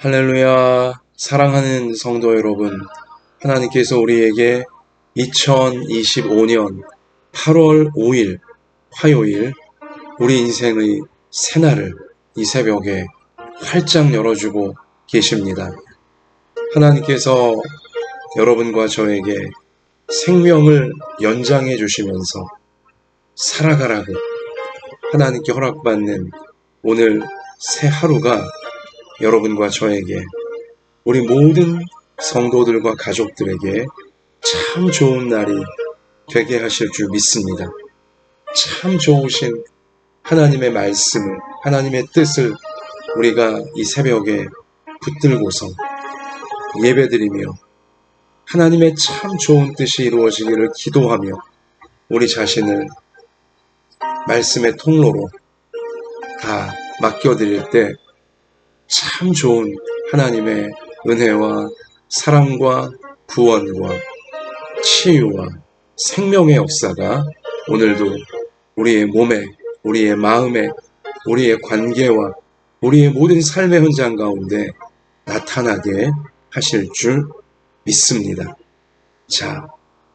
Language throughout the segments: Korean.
할렐루야, 사랑하는 성도 여러분, 하나님께서 우리에게 2025년 8월 5일 화요일 우리 인생의 새날을 이 새벽에 활짝 열어주고 계십니다. 하나님께서 여러분과 저에게 생명을 연장해 주시면서 살아가라고 하나님께 허락받는 오늘 새 하루가 여러분과 저에게, 우리 모든 성도들과 가족들에게 참 좋은 날이 되게 하실 줄 믿습니다. 참 좋으신 하나님의 말씀을, 하나님의 뜻을 우리가 이 새벽에 붙들고서 예배드리며 하나님의 참 좋은 뜻이 이루어지기를 기도하며 우리 자신을 말씀의 통로로 다 맡겨드릴 때 참 좋은 하나님의 은혜와 사랑과 구원과 치유와 생명의 역사가 오늘도 우리의 몸에, 우리의 마음에, 우리의 관계와 우리의 모든 삶의 현장 가운데 나타나게 하실 줄 믿습니다. 자,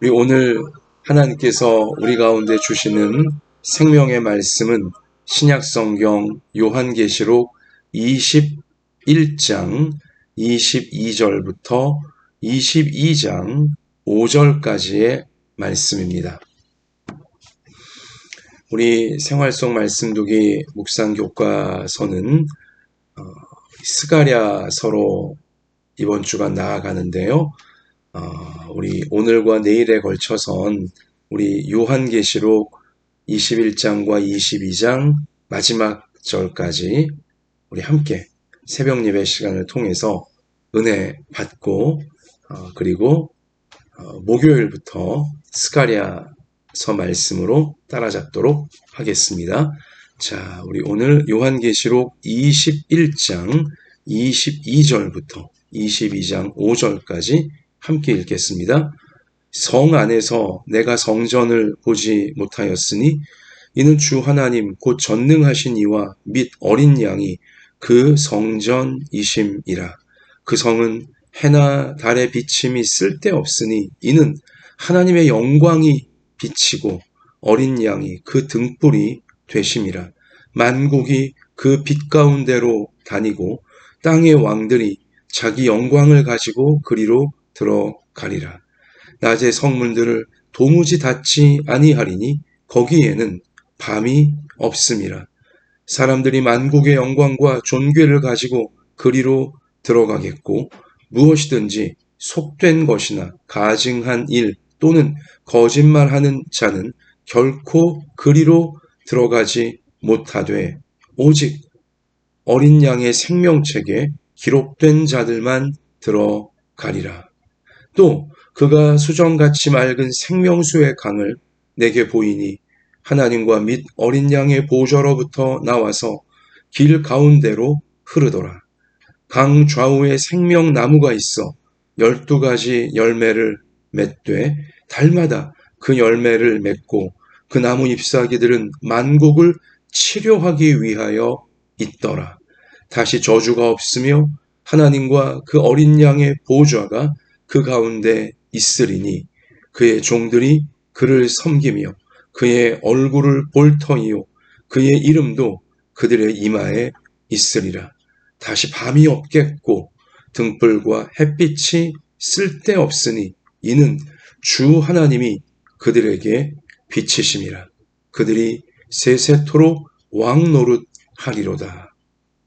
우리 오늘 하나님께서 우리 가운데 주시는 생명의 말씀은 신약성경 요한계시록 21장 22절부터 22장 5절까지의 말씀입니다. 우리 생활 속 말씀두기 묵상 교과서는 스가랴서로 이번 주가 나아가는데요. 우리 오늘과 내일에 걸쳐선 우리 요한계시록 21장과 22장 마지막 절까지 우리 함께 새벽 예배 시간을 통해서 은혜 받고 그리고 목요일부터 스가랴서 말씀으로 따라잡도록 하겠습니다. 자, 우리 오늘 요한계시록 21장 22절부터 22장 5절까지 함께 읽겠습니다. 성 안에서 내가 성전을 보지 못하였으니 이는 주 하나님 곧 전능하신 이와 및 어린 양이 그 성전이심이라. 그 성은 해나 달의 비침이 쓸데없으니 이는 하나님의 영광이 비치고 어린 양이 그 등불이 되심이라. 만국이 그 빛 가운데로 다니고 땅의 왕들이 자기 영광을 가지고 그리로 들어가리라. 낮의 성문들을 도무지 닫지 아니하리니 거기에는 밤이 없음이라. 사람들이 만국의 영광과 존귀를 가지고 그리로 들어가겠고 무엇이든지 속된 것이나 가증한 일 또는 거짓말하는 자는 결코 그리로 들어가지 못하되 오직 어린 양의 생명책에 기록된 자들만 들어가리라. 또 그가 수정같이 맑은 생명수의 강을 내게 보이니 하나님과 및 어린 양의 보좌로부터 나와서 길 가운데로 흐르더라. 강 좌우에 생명나무가 있어 12가지 열매를 맺되 달마다 그 열매를 맺고 그 나무 잎사귀들은 만국을 치료하기 위하여 있더라. 다시 저주가 없으며 하나님과 그 어린 양의 보좌가 그 가운데 있으리니 그의 종들이 그를 섬기며 그의 얼굴을 볼 터이요 그의 이름도 그들의 이마에 있으리라. 다시 밤이 없겠고 등불과 햇빛이 쓸데없으니 이는 주 하나님이 그들에게 빛이심이라. 그들이 세세토록 왕노릇하리로다.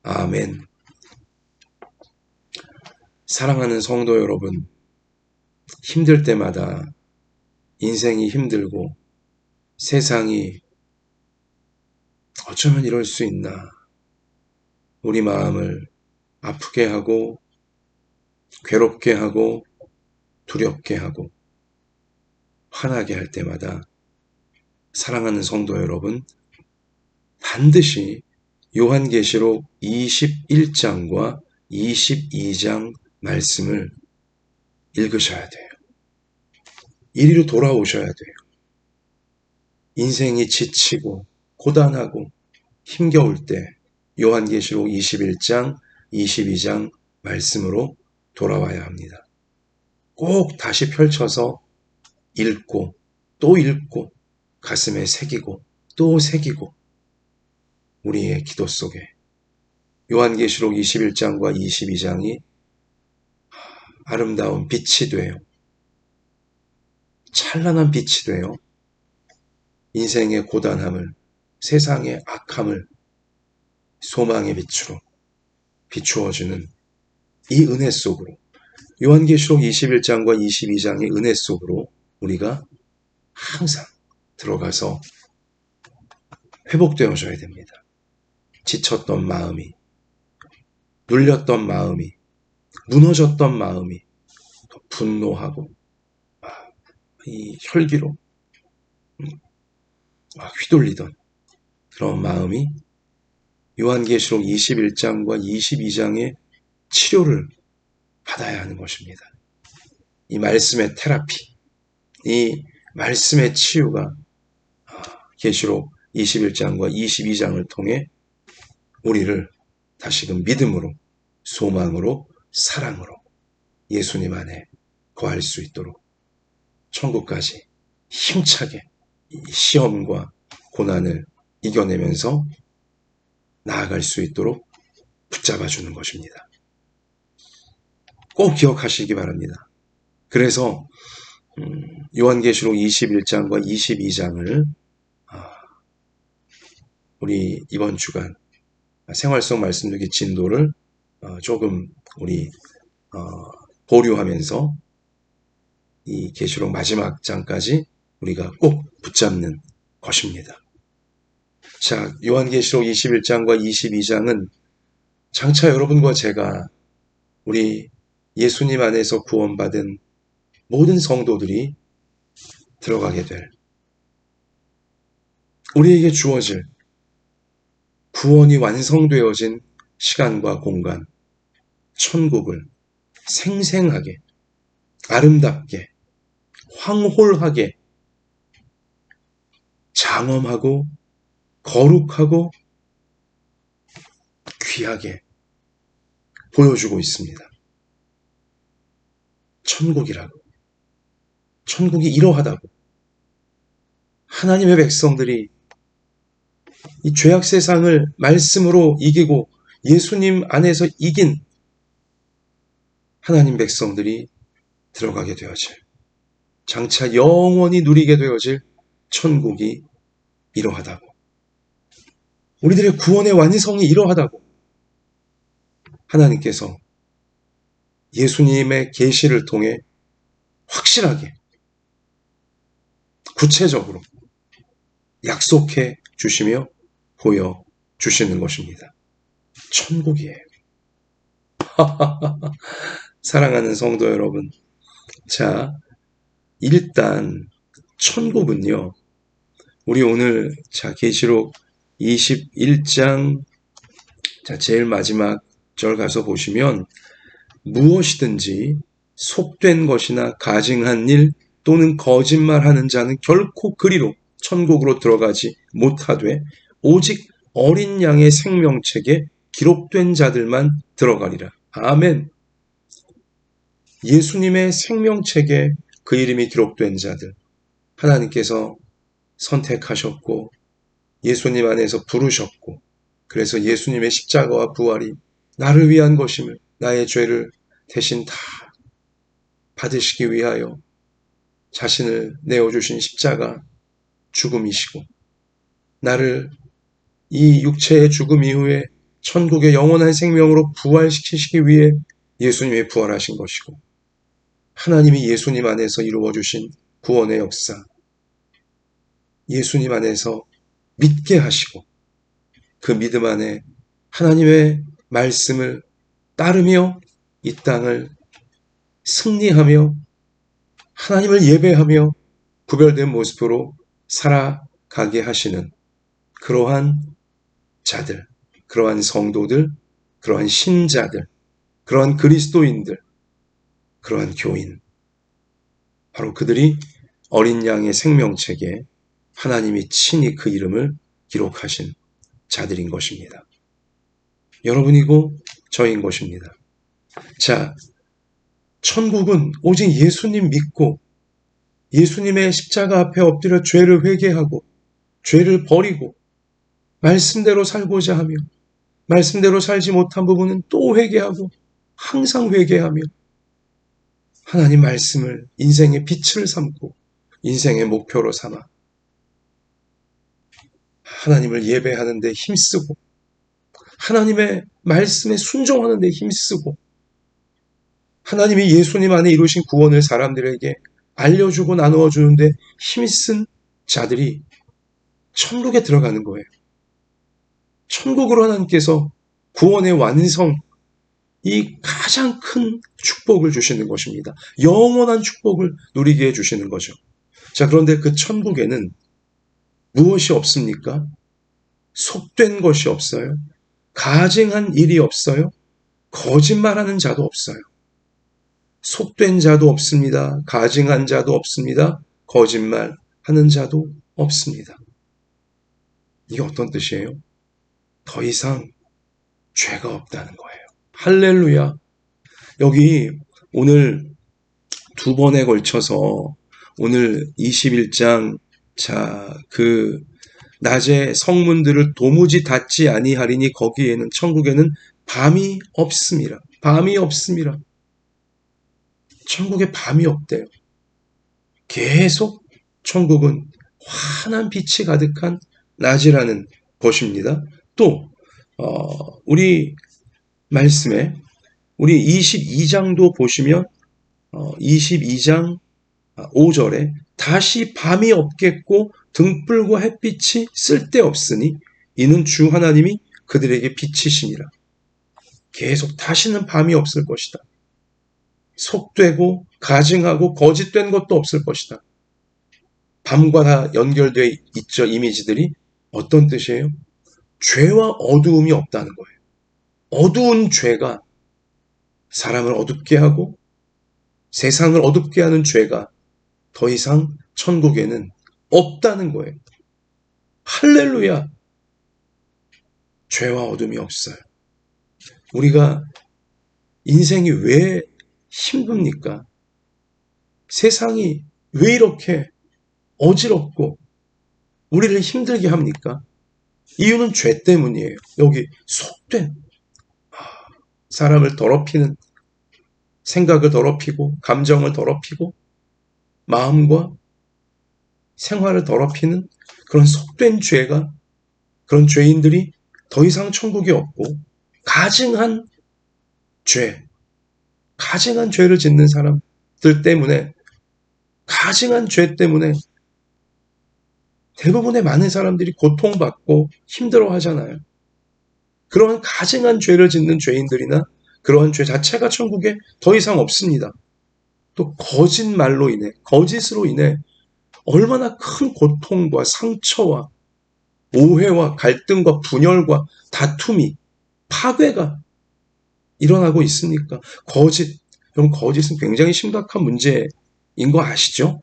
아멘. 사랑하는 성도 여러분, 힘들 때마다 인생이 힘들고 세상이 어쩌면 이럴 수 있나, 우리 마음을 아프게 하고 괴롭게 하고 두렵게 하고 화나게 할 때마다 사랑하는 성도 여러분, 반드시 요한계시록 21장과 22장 말씀을 읽으셔야 돼요. 이리로 돌아오셔야 돼요. 인생이 지치고 고단하고 힘겨울 때 요한계시록 21장, 22장 말씀으로 돌아와야 합니다. 꼭 다시 펼쳐서 읽고 또 읽고 가슴에 새기고 또 새기고 우리의 기도 속에 요한계시록 21장과 22장이 아름다운 빛이 되어 찬란한 빛이 되어 인생의 고단함을 세상의 악함을 소망의 빛으로 비추어주는 이 은혜 속으로 요한계시록 21장과 22장의 은혜 속으로 우리가 항상 들어가서 회복되어져야 됩니다. 지쳤던 마음이, 눌렸던 마음이, 무너졌던 마음이 또 분노하고 이 혈기로 휘둘리던 그런 마음이 요한계시록 21장과 22장의 치료를 받아야 하는 것입니다. 이 말씀의 테라피, 이 말씀의 치유가 계시록 21장과 22장을 통해 우리를 다시금 믿음으로, 소망으로, 사랑으로 예수님 안에 거할 수 있도록 천국까지 힘차게 시험과 고난을 이겨내면서 나아갈 수 있도록 붙잡아 주는 것입니다. 꼭 기억하시기 바랍니다. 그래서 요한계시록 21장과 22장을 우리 이번 주간 생활 속 말씀 듣기 진도를 조금 우리 보류하면서 이 계시록 마지막 장까지 우리가 꼭 붙잡는 것입니다. 자, 요한계시록 21장과 22장은 장차 여러분과 제가 우리 예수님 안에서 구원받은 모든 성도들이 들어가게 될 우리에게 주어질 구원이 완성되어진 시간과 공간, 천국을 생생하게, 아름답게, 황홀하게, 장엄하고, 거룩하고, 귀하게 보여주고 있습니다. 천국이라고. 천국이 이러하다고. 하나님의 백성들이 이 죄악 세상을 말씀으로 이기고 예수님 안에서 이긴 하나님 백성들이 들어가게 되어질, 장차 영원히 누리게 되어질 천국이 이러하다고. 우리들의 구원의 완성이 이러하다고. 하나님께서 예수님의 계시를 통해 확실하게, 구체적으로 약속해 주시며 보여주시는 것입니다. 천국이에요. 사랑하는 성도 여러분, 자, 일단 천국은요, 우리 오늘 계시록 21장 제일 마지막 절 가서 보시면 무엇이든지 속된 것이나 가증한 일 또는 거짓말하는 자는 결코 그리로 천국으로 들어가지 못하되 오직 어린 양의 생명책에 기록된 자들만 들어가리라. 아멘. 예수님의 생명책에 그 이름이 기록된 자들, 하나님께서 선택하셨고 예수님 안에서 부르셨고, 그래서 예수님의 십자가와 부활이 나를 위한 것임을, 나의 죄를 대신 다 받으시기 위하여 자신을 내어주신 십자가 죽음이시고, 나를 이 육체의 죽음 이후에 천국의 영원한 생명으로 부활시키시기 위해 예수님이 부활하신 것이고, 하나님이 예수님 안에서 이루어주신 구원의 역사, 예수님 안에서 믿게 하시고 그 믿음 안에 하나님의 말씀을 따르며 이 땅을 승리하며 하나님을 예배하며 구별된 모습으로 살아가게 하시는 그러한 자들, 그러한 성도들, 그러한 신자들, 그러한 그리스도인들, 그러한 교인, 바로 그들이 어린 양의 생명책에 하나님이 친히 그 이름을 기록하신 자들인 것입니다. 여러분이고 저인 것입니다. 자, 천국은 오직 예수님 믿고 예수님의 십자가 앞에 엎드려 죄를 회개하고 죄를 버리고 말씀대로 살고자 하며 말씀대로 살지 못한 부분은 또 회개하고 항상 회개하며 하나님 말씀을 인생의 빛을 삼고 인생의 목표로 삼아 하나님을 예배하는 데 힘쓰고 하나님의 말씀에 순종하는 데 힘쓰고 하나님이 예수님 안에 이루신 구원을 사람들에게 알려주고 나누어 주는데 힘쓴 자들이 천국에 들어가는 거예요. 천국으로 하나님께서 구원의 완성, 이 가장 큰 축복을 주시는 것입니다. 영원한 축복을 누리게 해주시는 거죠. 자, 그런데 그 천국에는 무엇이 없습니까? 속된 것이 없어요. 가증한 일이 없어요. 거짓말하는 자도 없어요. 속된 자도 없습니다. 가증한 자도 없습니다. 거짓말하는 자도 없습니다. 이게 어떤 뜻이에요? 더 이상 죄가 없다는 거예요. 할렐루야. 여기 오늘 두 번에 걸쳐서 오늘 21장 그 낮에 성문들을 도무지 닫지 아니하리니 거기에는 천국에는 밤이 없습니다. 밤이 없습니다. 천국에 밤이 없대요. 계속 천국은 환한 빛이 가득한 낮이라는 것입니다. 또 우리 말씀에 우리 22장도 보시면 22장 5절에 다시 밤이 없겠고 등불과 햇빛이 쓸데없으니 이는 주 하나님이 그들에게 빛이시니라. 계속 다시는 밤이 없을 것이다. 속되고 가증하고 거짓된 것도 없을 것이다. 밤과 다 연결되어 있죠. 이미지들이 어떤 뜻이에요? 죄와 어두움이 없다는 거예요. 어두운 죄가 사람을 어둡게 하고 세상을 어둡게 하는 죄가 더 이상 천국에는 없다는 거예요. 할렐루야! 죄와 어둠이 없어요. 우리가 인생이 왜 힘듭니까? 세상이 왜 이렇게 어지럽고 우리를 힘들게 합니까? 이유는 죄 때문이에요. 여기 속된 사람을 더럽히는 생각을 더럽히고 감정을 더럽히고 마음과 생활을 더럽히는 그런 속된 죄가 그런 죄인들이 더 이상 천국에 없고 가증한 죄를 짓는 사람들 때문에 가증한 죄 때문에 대부분의 많은 사람들이 고통받고 힘들어하잖아요. 그러한 가증한 죄를 짓는 죄인들이나 그러한 죄 자체가 천국에 더 이상 없습니다. 또 거짓말로 인해 거짓으로 인해 얼마나 큰 고통과 상처와 오해와 갈등과 분열과 다툼이 파괴가 일어나고 있습니까? 여러분 거짓은 굉장히 심각한 문제인 거 아시죠?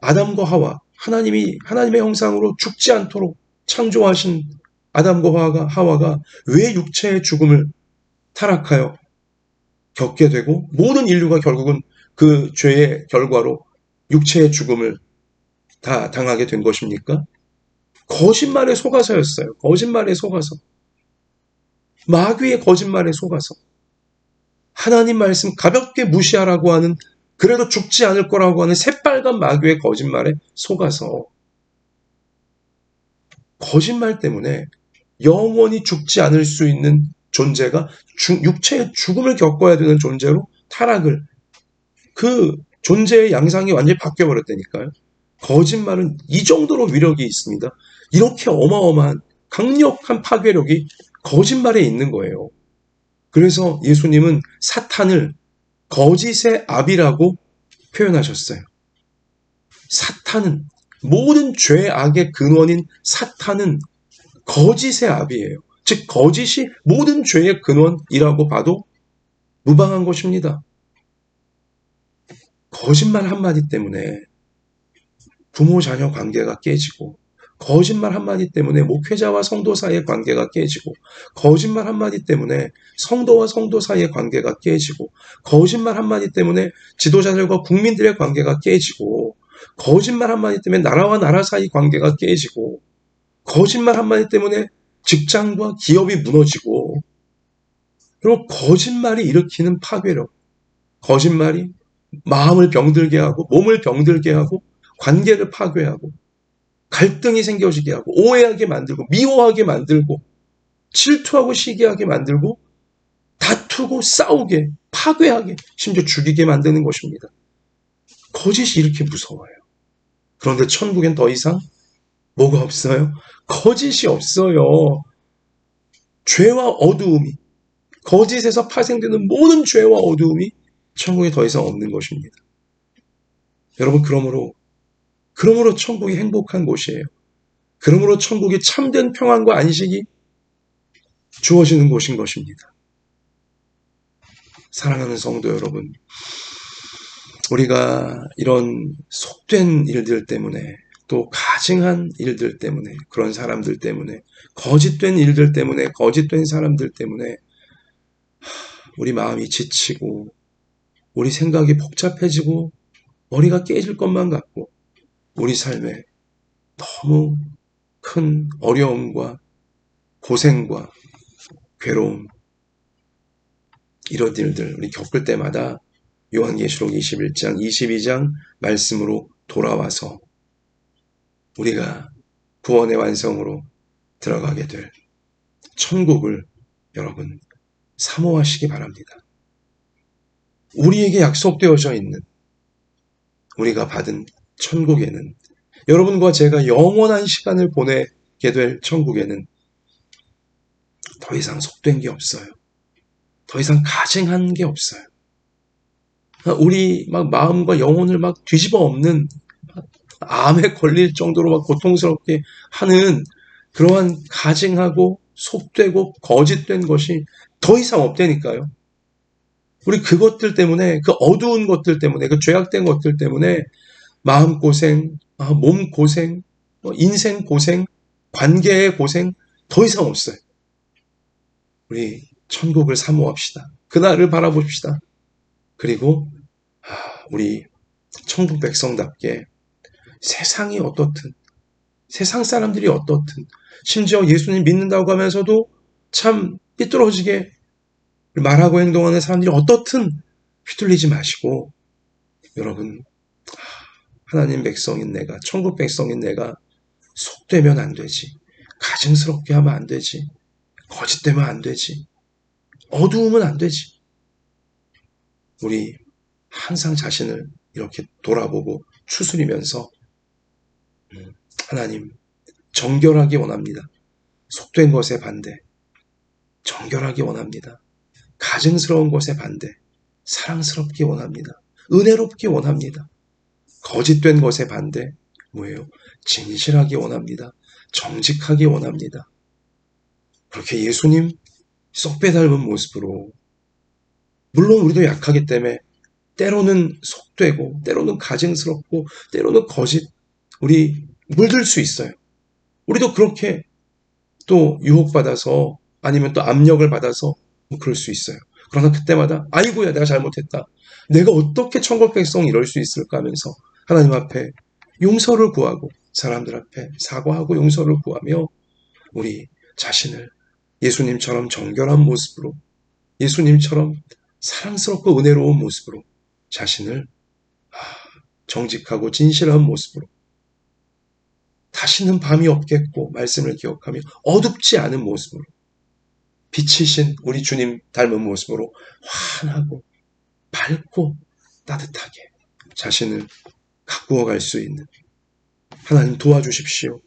아담과 하와, 하나님의 형상으로 죽지 않도록 창조하신 아담과 하와가 왜 육체의 죽음을 타락하여 겪게 되고 모든 인류가 결국은 그 죄의 결과로 육체의 죽음을 다 당하게 된 것입니까? 거짓말에 속아서였어요. 거짓말에 속아서. 마귀의 거짓말에 속아서. 하나님 말씀 가볍게 무시하라고 하는 그래도 죽지 않을 거라고 하는 새빨간 마귀의 거짓말에 속아서 거짓말 때문에 영원히 죽지 않을 수 있는 존재가 육체의 죽음을 겪어야 되는 존재로 타락을 그 존재의 양상이 완전히 바뀌어버렸다니까요. 거짓말은 이 정도로 위력이 있습니다. 이렇게 어마어마한 강력한 파괴력이 거짓말에 있는 거예요. 그래서 예수님은 사탄을 거짓의 아비라고 표현하셨어요. 사탄은 모든 죄악의 근원인 사탄은 거짓의 아비예요. 즉 거짓이 모든 죄의 근원이라고 봐도 무방한 것입니다. 거짓말 한마디 때문에 부모 자녀 관계가 깨지고 거짓말 한마디 때문에 목회자와 성도 사이의 관계가 깨지고, 거짓말 한마디 때문에 성도와 성도 사이의 관계가 깨지고, 거짓말 한마디 때문에 지도자들과 국민들의 관계가 깨지고, 거짓말 한마디 때문에 나라와 나라 사이 관계가 깨지고, 거짓말 한마디 때문에 직장과 기업이 무너지고, 그리고 거짓말이 일으키는 파괴력, 거짓말이 마음을 병들게 하고 몸을 병들게 하고 관계를 파괴하고 갈등이 생겨지게 하고 오해하게 만들고 미워하게 만들고 질투하고 시기하게 만들고 다투고 싸우게 파괴하게 심지어 죽이게 만드는 것입니다. 거짓이 이렇게 무서워요. 그런데 천국엔 더 이상 뭐가 없어요? 거짓이 없어요. 죄와 어두움이, 거짓에서 파생되는 모든 죄와 어두움이 천국에 더 이상 없는 것입니다. 여러분, 그러므로 천국이 행복한 곳이에요. 그러므로 천국이 참된 평안과 안식이 주어지는 곳인 것입니다. 사랑하는 성도 여러분, 우리가 이런 속된 일들 때문에, 또 가증한 일들 때문에, 그런 사람들 때문에, 거짓된 일들 때문에, 거짓된 사람들 때문에 우리 마음이 지치고 우리 생각이 복잡해지고 머리가 깨질 것만 같고 우리 삶에 너무 큰 어려움과 고생과 괴로움, 이런 일들 우리 겪을 때마다 요한계시록 21장, 22장 말씀으로 돌아와서 우리가 구원의 완성으로 들어가게 될 천국을 여러분 사모하시기 바랍니다. 우리에게 약속되어져 있는 우리가 받은 천국에는, 여러분과 제가 영원한 시간을 보내게 될 천국에는 더 이상 속된 게 없어요. 더 이상 가증한 게 없어요. 우리 막 마음과 영혼을 막 뒤집어 엎는, 암에 걸릴 정도로 막 고통스럽게 하는 그러한 가증하고 속되고 거짓된 것이 더 이상 없다니까요. 우리 그것들 때문에, 그 어두운 것들 때문에, 그 죄악된 것들 때문에 마음고생, 몸고생, 인생 고생, 관계의 고생 더 이상 없어요. 우리 천국을 사모합시다. 그날을 바라봅시다. 그리고 우리 천국 백성답게 세상이 어떻든, 세상 사람들이 어떻든, 심지어 예수님 믿는다고 하면서도 참 삐뚤어지게 말하고 행동하는 사람들이 어떻든 휘둘리지 마시고, 여러분, 하나님 백성인 내가, 천국 백성인 내가 속되면 안 되지, 가증스럽게 하면 안 되지, 거짓되면 안 되지, 어두우면 안 되지. 우리 항상 자신을 이렇게 돌아보고 추스리면서 하나님, 정결하기 원합니다. 속된 것에 반대, 정결하기 원합니다. 가증스러운 것에 반대, 사랑스럽기 원합니다. 은혜롭기 원합니다. 거짓된 것에 반대, 뭐예요? 진실하기 원합니다. 정직하기 원합니다. 그렇게 예수님 쏙 빼닮은 모습으로, 물론 우리도 약하기 때문에 때로는 속되고 때로는 가증스럽고 때로는 거짓, 우리 물들 수 있어요. 우리도 그렇게 또 유혹받아서 아니면 또 압력을 받아서 그럴 수 있어요. 그러나 그때마다 아이고야 내가 잘못했다, 내가 어떻게 천국 백성 이럴 수 있을까 하면서 하나님 앞에 용서를 구하고 사람들 앞에 사과하고 용서를 구하며 우리 자신을 예수님처럼 정결한 모습으로, 예수님처럼 사랑스럽고 은혜로운 모습으로 자신을 정직하고 진실한 모습으로, 다시는 밤이 없겠고 말씀을 기억하며 어둡지 않은 모습으로, 빛이신 우리 주님 닮은 모습으로 환하고 밝고 따뜻하게 자신을 가꾸어 갈 수 있는, 하나님 도와주십시오.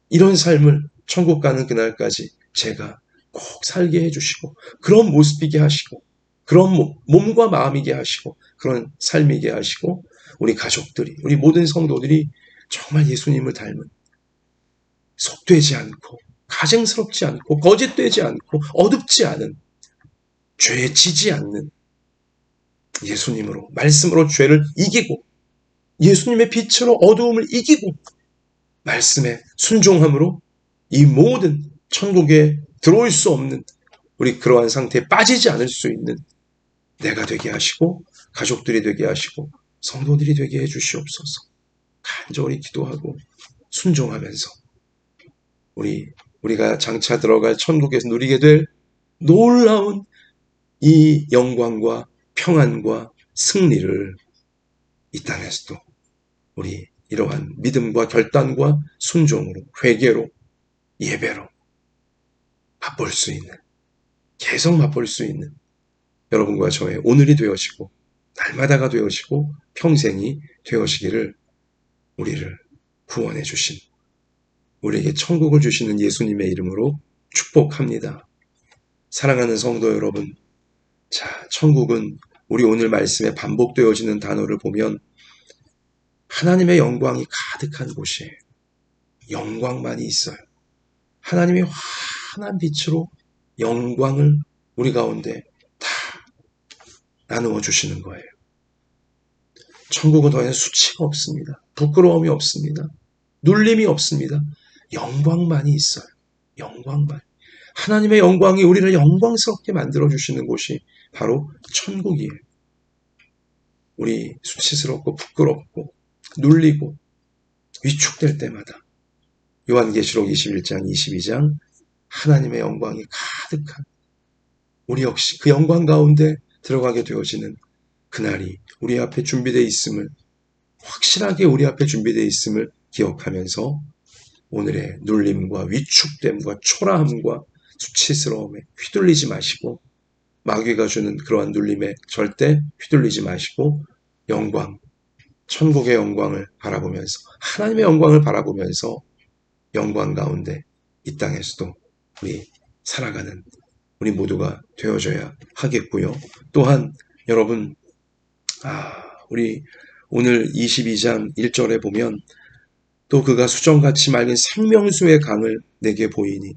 이런 삶을 천국 가는 그날까지 제가 꼭 살게 해주시고 그런 모습이게 하시고 그런 몸과 마음이게 하시고 그런 삶이게 하시고 우리 가족들이, 우리 모든 성도들이 정말 예수님을 닮은, 속되지 않고 가증스럽지 않고 거짓되지 않고 어둡지 않은, 죄에 지지 않는 예수님으로, 말씀으로 죄를 이기고 예수님의 빛으로 어두움을 이기고 말씀에 순종함으로 이 모든 천국에 들어올 수 없는 우리 그러한 상태에 빠지지 않을 수 있는 내가 되게 하시고 가족들이 되게 하시고 성도들이 되게 해주시옵소서. 간절히 기도하고 순종하면서 우리가 장차 들어갈 천국에서 누리게 될 놀라운 이 영광과 평안과 승리를 이 땅에서도 우리 이러한 믿음과 결단과 순종으로 회개로 예배로 맛볼 수 있는, 계속 맛볼 수 있는 여러분과 저의 오늘이 되어지고 날마다가 되어지고 평생이 되어지기를 우리를 구원해 주신, 우리에게 천국을 주시는 예수님의 이름으로 축복합니다. 사랑하는 성도 여러분, 자, 천국은 우리 오늘 말씀에 반복되어지는 단어를 보면 하나님의 영광이 가득한 곳이에요. 영광만이 있어요. 하나님이 환한 빛으로 영광을 우리 가운데 다 나누어 주시는 거예요. 천국은 더 이상 수치가 없습니다. 부끄러움이 없습니다. 눌림이 없습니다. 영광만이 있어요. 영광만. 하나님의 영광이 우리를 영광스럽게 만들어주시는 곳이 바로 천국이에요. 우리 수치스럽고 부끄럽고 눌리고 위축될 때마다 요한계시록 21장 22장 하나님의 영광이 가득한 우리 역시 그 영광 가운데 들어가게 되어지는 그날이 우리 앞에 준비되어 있음을, 확실하게 우리 앞에 준비되어 있음을 기억하면서 오늘의 눌림과 위축됨과 초라함과 수치스러움에 휘둘리지 마시고, 마귀가 주는 그러한 눌림에 절대 휘둘리지 마시고 영광, 천국의 영광을 바라보면서, 하나님의 영광을 바라보면서 영광 가운데 이 땅에서도 우리 살아가는 우리 모두가 되어져야 하겠고요. 또한 여러분, 우리 오늘 22장 1절에 보면 또 그가 수정같이 맑은 생명수의 강을 내게 보이니,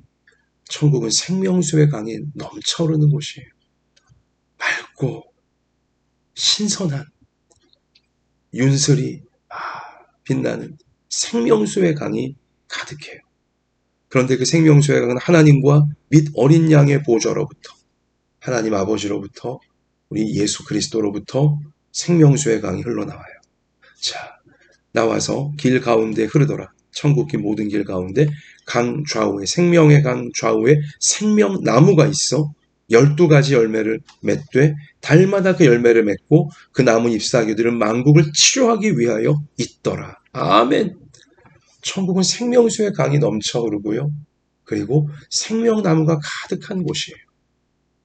천국은 생명수의 강이 넘쳐흐르는 곳이에요. 맑고 신선한 윤슬이 빛나는 생명수의 강이 가득해요. 그런데 그 생명수의 강은 하나님과 및 어린 양의 보좌로부터, 하나님 아버지로부터, 우리 예수 그리스도로부터 생명수의 강이 흘러나와요. 자, 나와서 길 가운데 흐르더라. 천국의 모든 길 가운데 강 좌우에, 생명의 강 좌우에 생명나무가 있어 12가지 열매를 맺되 달마다 그 열매를 맺고 그 나무 잎사귀들은 만국을 치료하기 위하여 있더라. 아멘. 천국은 생명수의 강이 넘쳐 흐르고요. 그리고 생명나무가 가득한 곳이에요.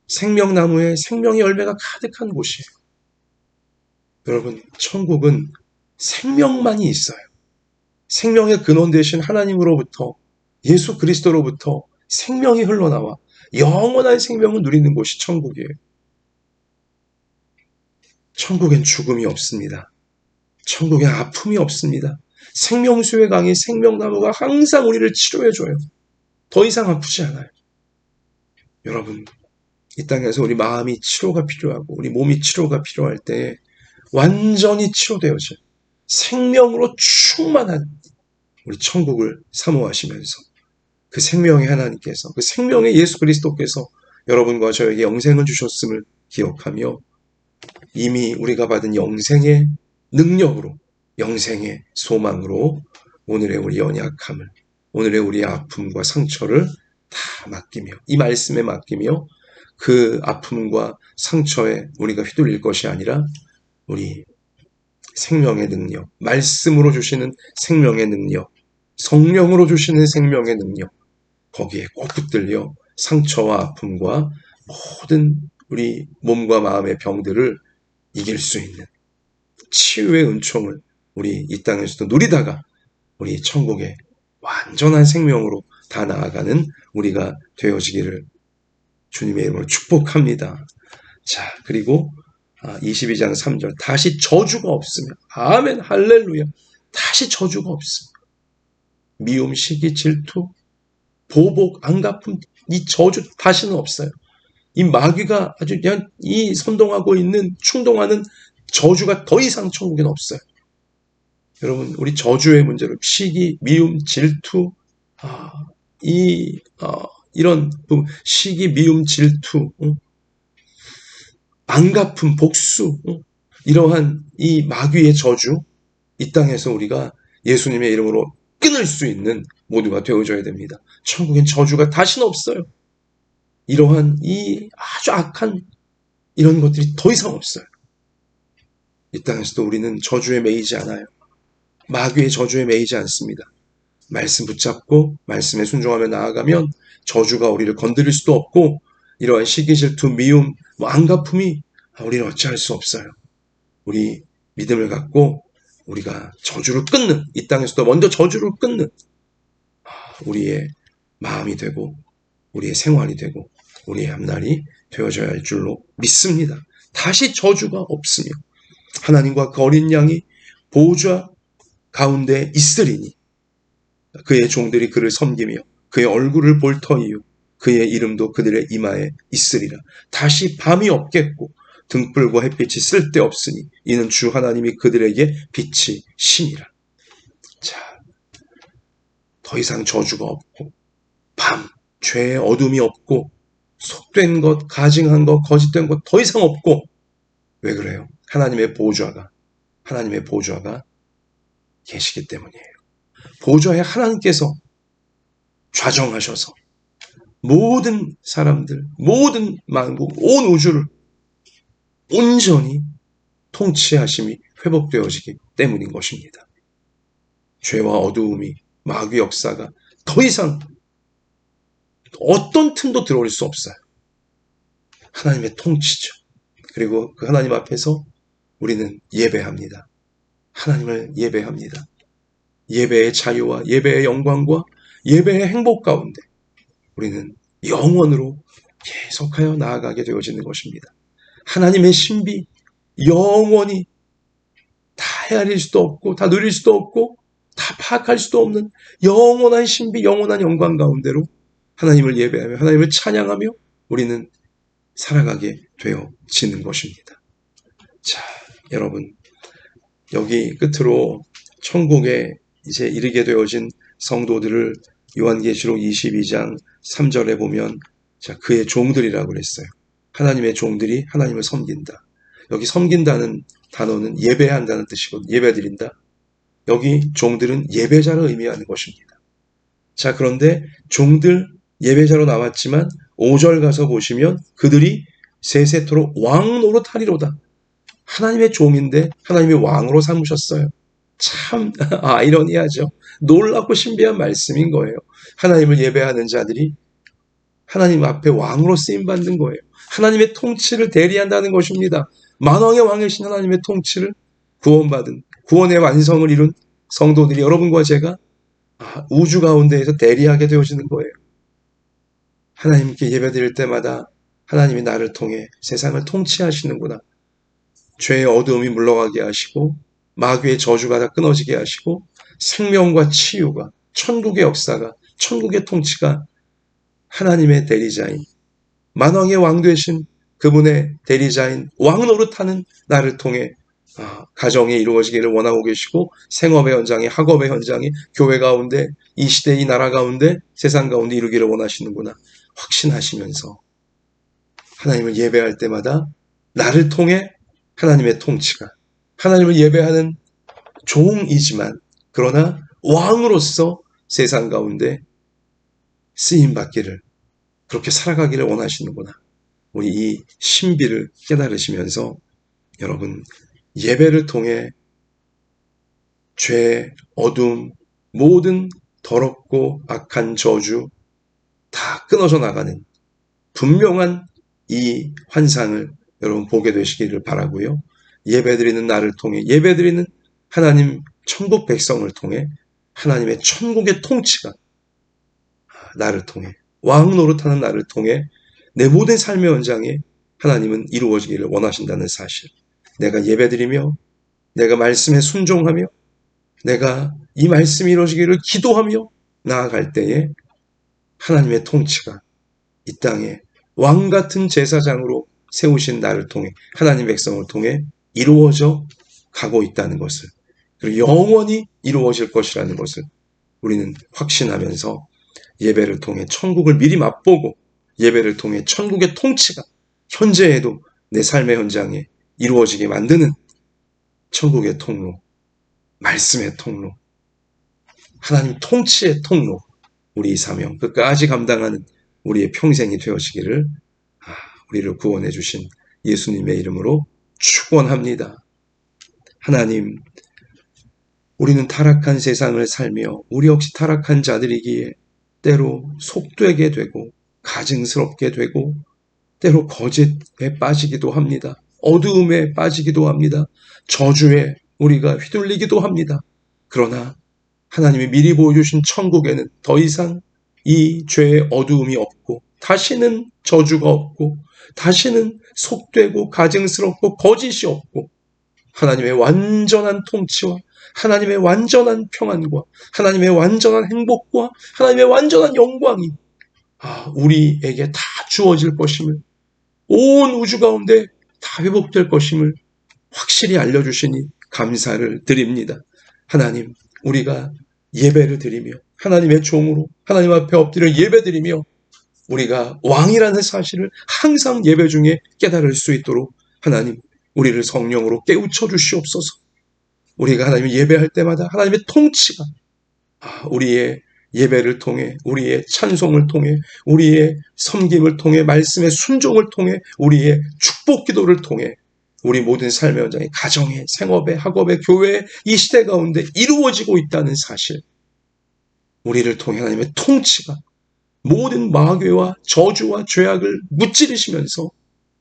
생명나무에 생명의 열매가 가득한 곳이에요. 여러분, 천국은 생명만이 있어요. 생명의 근원 되신 하나님으로부터, 예수 그리스도로부터 생명이 흘러나와 영원한 생명을 누리는 곳이 천국이에요. 천국엔 죽음이 없습니다. 천국엔 아픔이 없습니다. 생명수의 강이 생명나무가 항상 우리를 치료해줘요. 더 이상 아프지 않아요. 여러분, 이 땅에서 우리 마음이 치료가 필요하고 우리 몸이 치료가 필요할 때 완전히 치료되어져요. 생명으로 충만한 우리 천국을 사모하시면서 그 생명의 하나님께서, 그 생명의 예수 그리스도께서 여러분과 저에게 영생을 주셨음을 기억하며 이미 우리가 받은 영생의 능력으로, 영생의 소망으로 오늘의 우리 연약함을, 오늘의 우리의 아픔과 상처를 다 맡기며, 이 말씀에 맡기며 그 아픔과 상처에 우리가 휘둘릴 것이 아니라 우리 생명의 능력, 말씀으로 주시는 생명의 능력, 성령으로 주시는 생명의 능력, 거기에 꼭 붙들려 상처와 아픔과 모든 우리 몸과 마음의 병들을 이길 수 있는 치유의 은총을 우리 이 땅에서도 누리다가 우리 천국의 완전한 생명으로 다 나아가는 우리가 되어지기를 주님의 이름으로 축복합니다. 자, 그리고 22장 3절, 다시 저주가 없으며, 아멘, 할렐루야, 다시 저주가 없으며, 미움, 시기, 질투, 보복, 안갚음, 이 저주 다시는 없어요. 이 마귀가 아주 그냥 이 선동하고 있는, 충동하는 저주가 더 이상 천국에는 없어요. 여러분, 우리 저주의 문제로 시기, 미움, 질투, 이런 시기, 미움, 질투, 안갚음, 복수, 이러한 이 마귀의 저주, 이 땅에서 우리가 예수님의 이름으로 끊을 수 있는 모두가 되어줘야 됩니다. 천국엔 저주가 다시는 없어요. 이러한 이 아주 악한 이런 것들이 더 이상 없어요. 이 땅에서도 우리는 저주에 매이지 않아요. 마귀의 저주에 매이지 않습니다. 말씀 붙잡고 말씀에 순종하며 나아가면 저주가 우리를 건드릴 수도 없고, 이러한 시기, 질투, 미움, 안갚음이 우리는 어찌할 수 없어요. 우리 믿음을 갖고 우리가 저주를 끊는, 이 땅에서도 먼저 저주를 끊는 우리의 마음이 되고 우리의 생활이 되고 우리의 앞날이 되어져야 할 줄로 믿습니다. 다시 저주가 없으며 하나님과 그 어린 양이 보좌 가운데 있으리니 그의 종들이 그를 섬기며 그의 얼굴을 볼 터이요 그의 이름도 그들의 이마에 있으리라. 다시 밤이 없겠고 등불과 햇빛이 쓸데없으니 이는 주 하나님이 그들에게 빛이 심이라. 자, 더 이상 저주가 없고 밤, 죄의 어둠이 없고 속된 것, 가증한 것, 거짓된 것 더 이상 없고. 왜 그래요? 하나님의 보좌가 계시기 때문이에요. 보좌에 하나님께서 좌정하셔서 모든 사람들, 모든 만국, 온 우주를 온전히 통치하심이 회복되어지기 때문인 것입니다. 죄와 어두움이, 마귀 역사가 더 이상 어떤 틈도 들어올 수 없어요. 하나님의 통치죠. 그리고 그 하나님 앞에서 우리는 예배합니다. 하나님을 예배합니다. 예배의 자유와 예배의 영광과 예배의 행복 가운데 우리는 영원으로 계속하여 나아가게 되어지는 것입니다. 하나님의 신비, 영원히 다 헤아릴 수도 없고 다 누릴 수도 없고 다 파악할 수도 없는 영원한 신비, 영원한 영광 가운데로 하나님을 예배하며 하나님을 찬양하며 우리는 살아가게 되어지는 것입니다. 자, 여러분, 여기 끝으로 천국에 이제 이르게 되어진 성도들을 요한계시록 22장 3절에 보면, 자, 그의 종들이라고 그랬어요. 하나님의 종들이 하나님을 섬긴다. 여기 섬긴다는 단어는 예배한다는 뜻이거든요. 예배드린다. 여기 종들은 예배자를 의미하는 것입니다. 자, 그런데 종들 예배자로 나왔지만 5절 가서 보시면 그들이 세세토록 왕 노릇하리로다. 하나님의 종인데 하나님의 왕으로 삼으셨어요. 참 아이러니하죠. 놀랍고 신비한 말씀인 거예요. 하나님을 예배하는 자들이 하나님 앞에 왕으로 쓰임받는 거예요. 하나님의 통치를 대리한다는 것입니다. 만왕의 왕이신 하나님의 통치를 구원받은, 구원의 완성을 이룬 성도들이 여러분과 제가 우주 가운데에서 대리하게 되어지는 거예요. 하나님께 예배드릴 때마다 하나님이 나를 통해 세상을 통치하시는구나. 죄의 어두움이 물러가게 하시고 마귀의 저주가 다 끊어지게 하시고 생명과 치유가, 천국의 역사가, 천국의 통치가 하나님의 대리자인, 만왕의 왕 되신 그분의 대리자인 왕 노릇하는 나를 통해 가정에 이루어지기를 원하고 계시고 생업의 현장에, 학업의 현장에, 교회 가운데, 이 시대, 이 나라 가운데, 세상 가운데 이루기를 원하시는구나 확신하시면서 하나님을 예배할 때마다 나를 통해 하나님의 통치가, 하나님을 예배하는 종이지만 그러나 왕으로서 세상 가운데 쓰임받기를, 그렇게 살아가기를 원하시는구나. 우리 이 신비를 깨달으시면서 여러분, 예배를 통해 죄, 어둠, 모든 더럽고 악한 저주 다 끊어져 나가는 분명한 이 환상을 여러분 보게 되시기를 바라고요. 예배드리는 나를 통해, 예배드리는 하나님 천국 백성을 통해 하나님의 천국의 통치가 나를 통해, 왕 노릇하는 나를 통해 내 모든 삶의 현장에 하나님은 이루어지기를 원하신다는 사실, 내가 예배드리며 내가 말씀에 순종하며 내가 이 말씀이 이루어지기를 기도하며 나아갈 때에 하나님의 통치가 이 땅에 왕같은 제사장으로 세우신 나를 통해, 하나님 백성을 통해 이루어져 가고 있다는 것을 그리고 영원히 이루어질 것이라는 것을 우리는 확신하면서 예배를 통해 천국을 미리 맛보고 예배를 통해 천국의 통치가 현재에도 내 삶의 현장에 이루어지게 만드는 천국의 통로, 말씀의 통로, 하나님 통치의 통로, 우리 이 사명 끝까지 감당하는 우리의 평생이 되어지기를 우리를 구원해 주신 예수님의 이름으로 축원합니다. 하나님, 우리는 타락한 세상을 살며 우리 역시 타락한 자들이기에 때로 속되게 되고 가증스럽게 되고 때로 거짓에 빠지기도 합니다. 어두움에 빠지기도 합니다. 저주에 우리가 휘둘리기도 합니다. 그러나 하나님이 미리 보여주신 천국에는 더 이상 이 죄의 어두움이 없고 다시는 저주가 없고 다시는 속되고 가증스럽고 거짓이 없고 하나님의 완전한 통치와 하나님의 완전한 평안과 하나님의 완전한 행복과 하나님의 완전한 영광이 우리에게 다 주어질 것임을, 온 우주 가운데 다 회복될 것임을 확실히 알려주시니 감사를 드립니다. 하나님, 우리가 예배를 드리며 하나님의 종으로 하나님 앞에 엎드려 예배드리며 우리가 왕이라는 사실을 항상 예배 중에 깨달을 수 있도록 하나님, 우리를 성령으로 깨우쳐 주시옵소서. 우리가 하나님을 예배할 때마다 하나님의 통치가 우리의 예배를 통해, 우리의 찬송을 통해, 우리의 섬김을 통해, 말씀의 순종을 통해, 우리의 축복 기도를 통해 우리 모든 삶의 현장에, 가정에, 생업에, 학업에, 교회에 이 시대 가운데 이루어지고 있다는 사실, 우리를 통해 하나님의 통치가 모든 마귀와 저주와 죄악을 무찌르시면서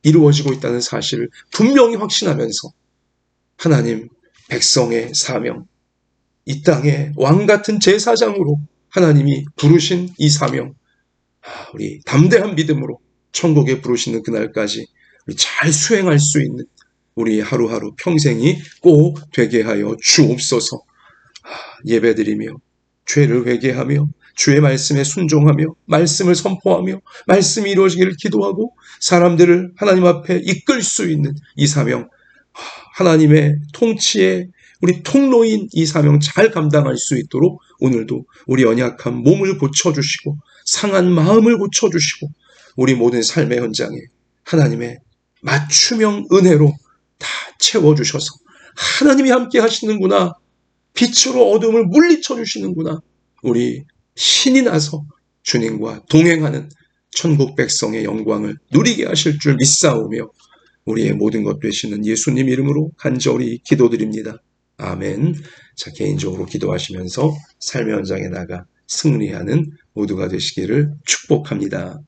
이루어지고 있다는 사실을 분명히 확신하면서 하나님 백성의 사명, 이 땅의 왕같은 제사장으로 하나님이 부르신 이 사명, 우리 담대한 믿음으로 천국에 부르시는 그날까지 우리 잘 수행할 수 있는 우리 하루하루 평생이 꼭 되게 하여 주옵소서. 예배드리며 죄를 회개하며 주의 말씀에 순종하며 말씀을 선포하며 말씀이 이루어지기를 기도하고 사람들을 하나님 앞에 이끌 수 있는 이 사명, 하나님의 통치에 우리 통로인 이 사명 잘 감당할 수 있도록 오늘도 우리 연약한 몸을 고쳐주시고 상한 마음을 고쳐주시고 우리 모든 삶의 현장에 하나님의 맞춤형 은혜로 다 채워주셔서 하나님이 함께 하시는구나, 빛으로 어둠을 물리쳐 주시는구나, 우리 신이 나서 주님과 동행하는 천국 백성의 영광을 누리게 하실 줄 믿사오며 우리의 모든 것 되시는 예수님 이름으로 간절히 기도드립니다. 아멘. 자, 개인적으로 기도하시면서 삶의 현장에 나가 승리하는 모두가 되시기를 축복합니다.